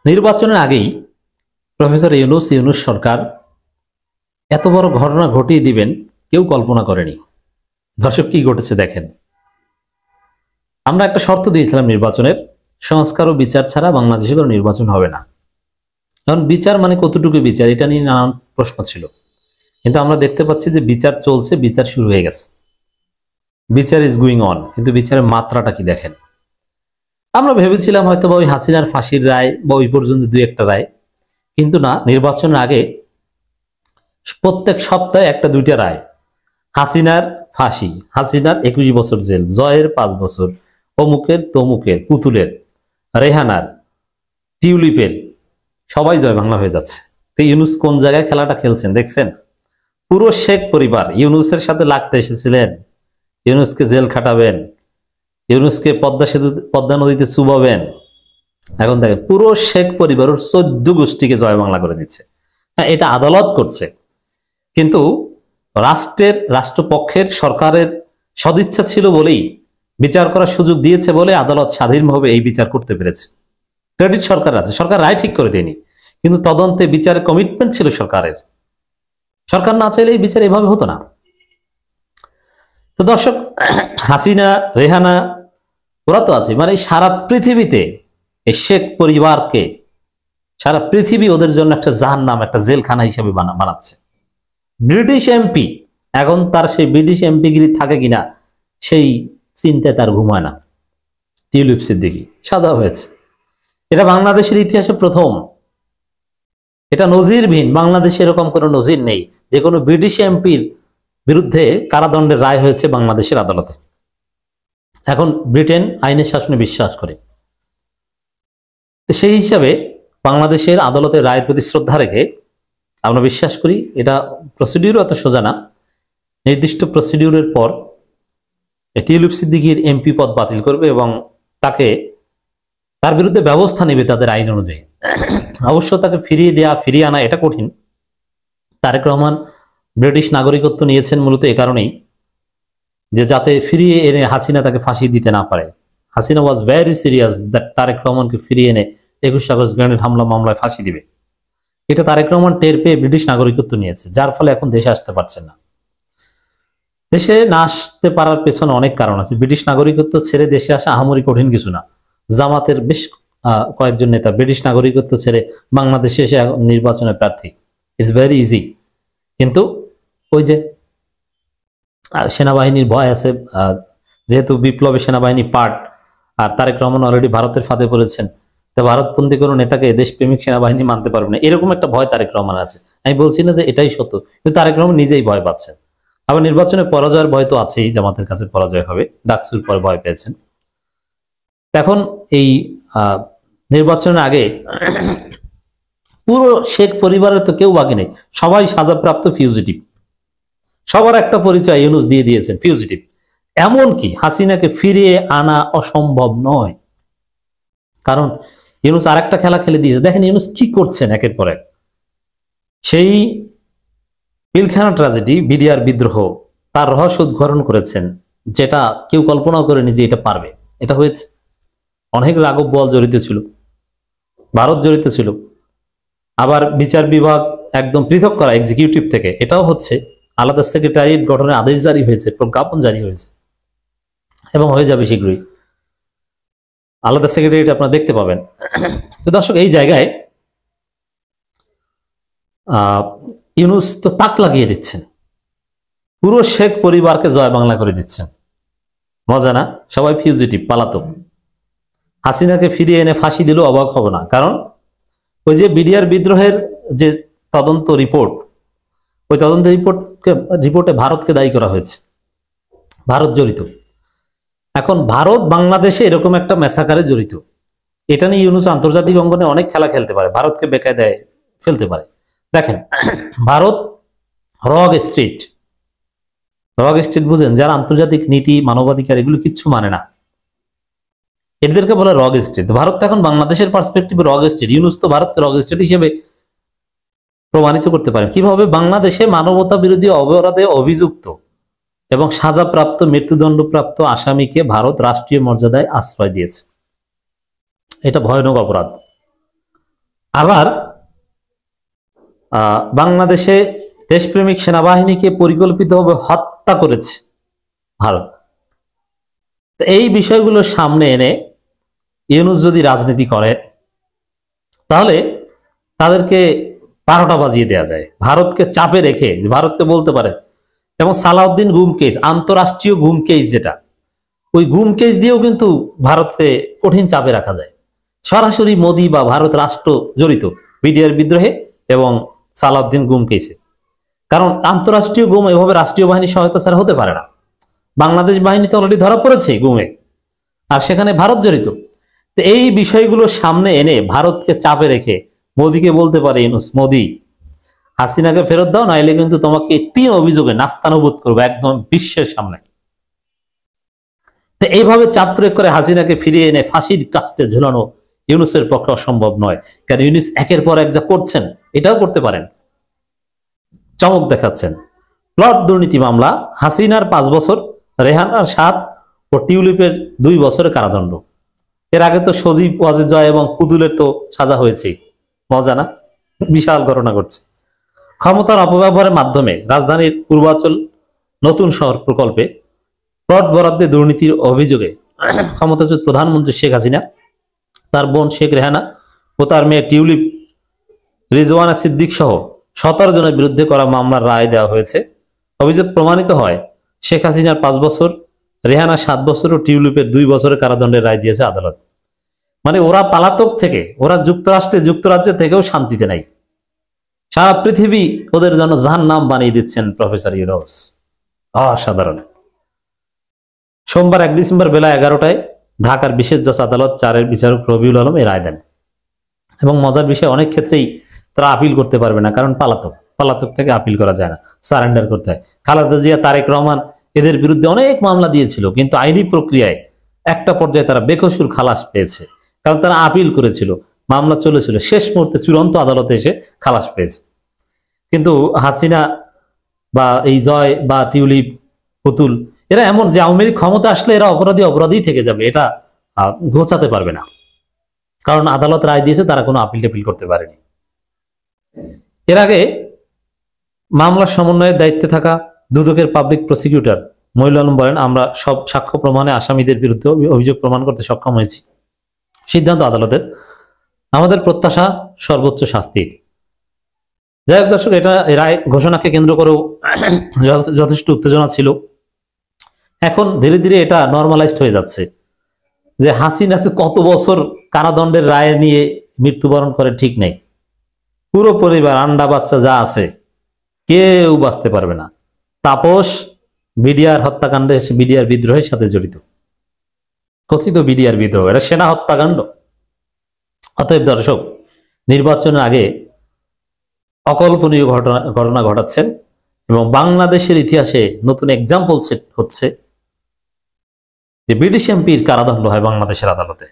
নির্বাচনের আগেই প্রফেসর ইউনূস সরকার এত বড় ঘটনা ঘটিয়ে দিবেন কেউ কল্পনা করেনি। দর্শক, কি ঘটেছে দেখেন। আমরা একটা শর্ত দিয়েছিলাম নির্বাচনের, সংস্কার ও বিচার ছাড়া বাংলাদেশে কোনো নির্বাচন হবে না। কারণ বিচার মানে কতটুকু বিচার, এটা নিয়ে নানান প্রশ্ন ছিল। কিন্তু আমরা দেখতে পাচ্ছি যে বিচার চলছে, বিচার শুরু হয়ে গেছে, বিচার ইজ গোয়িং অন। কিন্তু বিচারের মাত্রাটা কি দেখেন। আমরা ভেবেছিলাম হয়তো বা ওই হাসিনার ফাঁসির রায় বা ওই পর্যন্ত দুই একটা রায়, কিন্তু না, নির্বাচনের আগে প্রত্যেক সপ্তাহে একটা দুইটা রায়। হাসিনার ফাঁসি, হাসিনার 21 বছর জেল, জয়ের 5 বছর, অমুকের তমুকের, পুতুলের, রেহানার, টিউলিপের, সবাই জয় বাংলা হয়ে যাচ্ছে। তো ইউনূস কোন জায়গায় খেলাটা খেলছেন দেখছেন। পুরো শেখ পরিবার ইউনূসের সাথে লাগতে এসেছিলেন, ইউনূসকে জেল খাটাবেন, ইউনূসকে পদ্মা নদীতে চুবাবেন। এখন দেখেন পুরো শেখ পরিবারের 14 গোষ্ঠীকে জয় বাংলা করে দিচ্ছে। হ্যাঁ, এটা আদালত করছে, কিন্তু রাষ্ট্রপক্ষের সরকারের সদিচ্ছা ছিল বলেই, বিচার করার সুযোগ দিয়েছে বলে আদালত স্বাধীনভাবে এই বিচার করতে পেরেছে। ক্রেডিট সরকার আছে, সরকার রায় ঠিক করে দেয়নি, কিন্তু তদন্তে বিচারের কমিটমেন্ট ছিল সরকারের। সরকার না চাইলে এই বিচার এভাবে হতো না। তো দর্শক, হাসিনা, রেহানা, ওরা তো আছে, মানে সারা পৃথিবীতে এই শেখ পরিবারকে, সারা পৃথিবী ওদের জন্য একটা জাহান্নাম, একটা জেলখানা হিসেবে বানাচ্ছে। ব্রিটিশ এমপি, এখন তার সেই ব্রিটিশ এমপিগিরি থাকে কিনা সেই চিন্তায় তার ঘুমায় না। টিউলিপ সিদ্দিকী সাজা হয়েছে। এটা বাংলাদেশের ইতিহাসে প্রথম, এটা নজিরবিহীন। বাংলাদেশে এরকম কোনো নজির নেই যে কোনো ব্রিটিশ এমপির বিরুদ্ধে কারাদণ্ডের রায় হয়েছে বাংলাদেশের আদালতে। এখন ব্রিটেন আইনের শাসনে বিশ্বাস করে, সেই হিসাবে বাংলাদেশের আদালতের রায়ের প্রতি শ্রদ্ধা রেখে আমরা বিশ্বাস করি এটা প্রসিডিউর এত সোজা না। নির্দিষ্ট প্রসিডিউরের পর টিউলিপ সিদ্দিকীর এমপি পদ বাতিল করবে এবং তার বিরুদ্ধে ব্যবস্থা নেবে তাদের আইন অনুযায়ী। অবশ্য তাকে ফিরিয়ে আনা এটা কঠিন। তারেক রহমান ব্রিটিশ নাগরিকত্ব নিয়েছেন মূলত এ কারণেই যে যাতে ফিরিয়ে এনে হাসিনা তাকে ফাঁসি দিতে না পারে। Hasina was very serious that Tarek রহমানকে ফিরিয়ে এনে 21 আগস্ট গ্রেনেড হামলা মামলায় ফাঁসি দিবে। এটা তারেক রহমান টের পেয়ে ব্রিটিশ নাগরিকত্ব নিয়েছে, যার ফলে এখন দেশে আসতে পারছেন না। দেশে না আসতে পারার পেছনে অনেক কারণ আছে। ব্রিটিশ নাগরিকত্ব ছেড়ে দেশে আসা আহামরি কঠিন কিছু না। জামাতের বেশ কয়েকজন নেতা ব্রিটিশ নাগরিকত্ব ছেড়ে বাংলাদেশে এসে নির্বাচনে প্রার্থী, ইটস ভেরি ইজি। কিন্তু ওই যে সেনাবাহিনীর ভয় আছে, যেহেতু বিপ্লবে সেনাবাহিনী পার্ট, আর তারেক রহমান অলরেডি ভারতের ফাঁদে পড়েছেন, তো ভারতপন্থী কোনো নেতাকে দেশপ্রেমিক সেনাবাহিনী মানতে পারবে না, এরকম একটা ভয় তারেক রহমান আছে। আমি বলছি না যে এটাই সত্য, কিন্তু তারেক রহমান নিজেই ভয় পাচ্ছেন। আবার নির্বাচনে পরাজয়ের ভয় তো আছেই, জামাতের কাছে পরাজয় হবে, ডাকসুর পর ভয় পেয়েছেন। এখন এই নির্বাচনের আগে পুরো শেখ পরিবারের তো কেউ বাকি নেই, সবাই সাজাপ্রাপ্ত ফিউজিটিভ। সবার একটা পরিচয় ইউনূস দিয়ে দিয়েছেন, ফিউজিটিভ। এমনকি হাসিনাকে ফিরিয়ে আনা অসম্ভব নয়, কারণ ইউনূস আরেকটা খেলা খেলে দিয়েছে। দেখেন ইউনূস কি করছেন একের পর এক। সেই পিলখানা ট্র্যাজেডি, বিডিআর বিদ্রোহ, তার রহস্য উদ্ঘাটন করেছেন, যেটা কেউ কল্পনাও করেনি যে এটা পারবে। এটা হয়েছে। অনেক রাঘব বোয়াল জড়িত ছিল, ভারত জড়িত ছিল। আবার বিচার বিভাগ একদম পৃথক করা এক্সিকিউটিভ থেকে, এটাও হচ্ছে। আলাদা সেক্রেটারিয়েট গঠনের আদেশ জারি হয়েছে, প্রজ্ঞাপন জারি হয়েছে এবং হয়ে যাবে শীঘ্রই। আলাদা সেক্রেটারিয়েট আপনারা দেখতে পাবেন। তো দর্শক, এই জায়গায় ইউনূস তো তাক লাগিয়ে দিচ্ছেন, পুরো শেখ পরিবারকে জয় বাংলা করে দিচ্ছেন। মজা না? সবাই ফিউজিটিভ, পালাতক। হাসিনাকে ফিরিয়ে এনে ফাঁসি দিলেও অবাক হব না, কারণ ওই যে বিডিআর বিদ্রোহের যে তদন্ত রিপোর্ট, ওই তদন্ত রিপোর্টে ভারতকে দায়ী করা হয়েছে, ভারত জড়িত। এখন ভারত বাংলাদেশে এরকম একটা ম্যাসাকারে জড়িত, এটা নিয়ে ইউনূস আন্তর্জাতিক অঙ্গনে অনেক খেলা খেলতে পারে, ভারতকে বেকায়দায় ফেলতে পারে। দেখেন, ভারত রগ স্ট্রিট বুঝেন, যারা আন্তর্জাতিক নীতি, মানবাধিকার এগুলো কিচ্ছু মানে না, এদেরকে বলে রগ স্টেট। ভারত তো এখন বাংলাদেশের পার্সপেক্টিভে রগ স্টেট। ইউনূস তো ভারতকে রগ স্টেট হিসেবে প্রমাণিত করতে পারেন। কিভাবে? বাংলাদেশে মানবতা বিরোধী অপরাধে অভিযুক্ত এবং সাজাপ্রাপ্ত, মৃত্যুদণ্ডপ্রাপ্ত আসামিকে ভারত রাষ্ট্রীয় মর্যাদায় আশ্রয় দিয়েছে। এটা ভয়ানক অপরাধ। আবার বাংলাদেশে দেশপ্রেমিক সেনাবাহিনীকে পরিকল্পিতভাবে হত্যা করেছে ভারত। তো এই বিষয়গুলো সামনে এনে ইউনূস যদি রাজনীতি করে তাহলে তাদেরকে 12টা বাজিয়ে দেওয়া যায়, ভারতকে চাপে রেখে। ভারতকে বলতে পারে, যেমন সালাউদ্দিন গুম কেস, আন্তরাষ্ট্রীয় গুম কেস যেটা, ওই গুম কেস দিয়েও কিন্তু ভারতকে কঠিন চাপে রাখা যায়। সরাসরি মোদি বা ভারত রাষ্ট্র জড়িত বিডিআর বিদ্রোহে এবং সালাউদ্দিন গুম কেসে। কারণ আন্তরাষ্ট্রীয় গুম এভাবে রাষ্ট্রীয় বাহিনীর সহায়তা ছাড়া হতে পারে না। বাংলাদেশ বাহিনী তো অলরেডি ধরা পড়েছে গুমে, আর সেখানে ভারত জড়িত। তো এই বিষয়গুলো সামনে এনে ভারতকে চাপে রেখে মোদিকে বলতে পারে ইউনূস, মোদি হাসিনাকে ফেরত দাও, নাইলে কিন্তু তোমাকে 3 অভিযোগে নাস্তানুবোধ করবো একদম বিশ্বের সামনে। তো এইভাবে চাপ প্রয়োগ করে হাসিনাকে ফিরিয়ে এনে ফাঁসির কাস্টে ঝুলানো ইউনূসের পক্ষে অসম্ভব নয়। কারণ ইউনূস একের পর এক যা করছেন এটাও করতে পারেন, চমক দেখাচ্ছেন। প্লট দুর্নীতি মামলা, হাসিনার 5 বছর, রেহানার 7 ও টিউলিপের 2 বছরের কারাদণ্ড। এর আগে তো সজীব, ওয়াজেদ জয় এবং পুতুলের তো সাজা হয়েছে। মজা না? বিশাল ঘটনা ঘটছে। ক্ষমতার অপব্যবহারের মাধ্যমে রাজধানীর পূর্বাঞ্চল নতুন শহর প্রকল্পে প্লট বরাদ্দে দুর্নীতির অভিযোগে ক্ষমতাচ্যুত প্রধানমন্ত্রী শেখ হাসিনা, তার বোন শেখ রেহানা ও তার মেয়ে টিউলিপ রিজওয়ানা সিদ্দিক সহ 17 জনের বিরুদ্ধে করা মামলার রায় দেওয়া হয়েছে। অভিযোগ প্রমাণিত হয় শেখ হাসিনার 5 বছর, রেহানা 7 বছর ও টিউলিপের 2 বছরের কারাদণ্ডের রায় দিয়েছে আদালত। মানে ওরা পালাতক থেকে, ওরা যুক্তরাজ্যে থেকেও শান্তিতে নাই। সারা পৃথিবী ওদের জন্য জাহান্নাম বানিয়ে দিচ্ছেন প্রফেসর ইউনূস। অসাধারণ। সোমবার 1 ডিসেম্বর বেলা 11টায় ঢাকার বিশেষ জজ আদালত 4-এর বিচারক রবিউল আলম এই রায় দেন। এবং মজার বিষয়, অনেক ক্ষেত্রেই তারা আপিল করতে পারবে না, কারণ পালাতক থেকে আপিল করা যায় না, সারেন্ডার করতে হয়। খালেদা জিয়া, তারেক রহমান এদের বিরুদ্ধে অনেক মামলা দিয়েছিল, কিন্তু আইনি প্রক্রিয়ায় একটা পর্যায়ে তারা বেকসুর খালাস পেয়েছে, কারণ তারা আপিল করেছিল, মামলা চলেছিল, শেষ মুহূর্তে চূড়ান্ত আদালতে এসে খালাস পেয়েছে। কিন্তু হাসিনা বা এই জয় বা টিউলিপ, পুতুল, এরা এমন যে আওয়ামী লীগ ক্ষমতা আসলে এরা অপরাধী থেকে যাবে, এটা ঘোচাতে পারবে না, কারণ আদালত রায় দিয়েছে, তারা কোনো আপিল টাপিল করতে পারেনি। এর আগে মামলার সমন্বয়ের দায়িত্বে থাকা দুদকের পাবলিক প্রসিকিউটর মহিউল আলম বলেন, আমরা সব সাক্ষ্য প্রমাণে আসামিদের বিরুদ্ধে অভিযোগ প্রমাণ করতে সক্ষম হয়েছি। সিদ্ধান্ত আদালতের, আমাদের প্রত্যাশা সর্বোচ্চ শাস্তির। যাই হোক দর্শক, এটা রায় ঘোষণাকে কেন্দ্র করেও যথেষ্ট উত্তেজনা ছিল। এখন ধীরে ধীরে এটা নর্মালাইজড হয়ে যাচ্ছে যে হাসিনা কত বছর কারাদণ্ডের রায় নিয়ে মৃত্যুবরণ করে ঠিক নেই। পুরো পরিবার, আন্ডা বাচ্চা যা আছে, কেউ বাঁচতে পারবে না। তাপস বিডিআর হত্যাকাণ্ডে, বিডিআর বিদ্রোহের সাথে জড়িত, কথিত বিডিআর বিদ্রোহ, এটা সেনা হত্যাকাণ্ড। অতএব দর্শক, নির্বাচনের আগে অকল্পনীয় ঘটনা ঘটাচ্ছেন এবং বাংলাদেশের ইতিহাসে নতুন এক্সাম্পল সেট হচ্ছে যে ব্রিটিশ এমপির কারাদণ্ড হয় বাংলাদেশের আদালতে।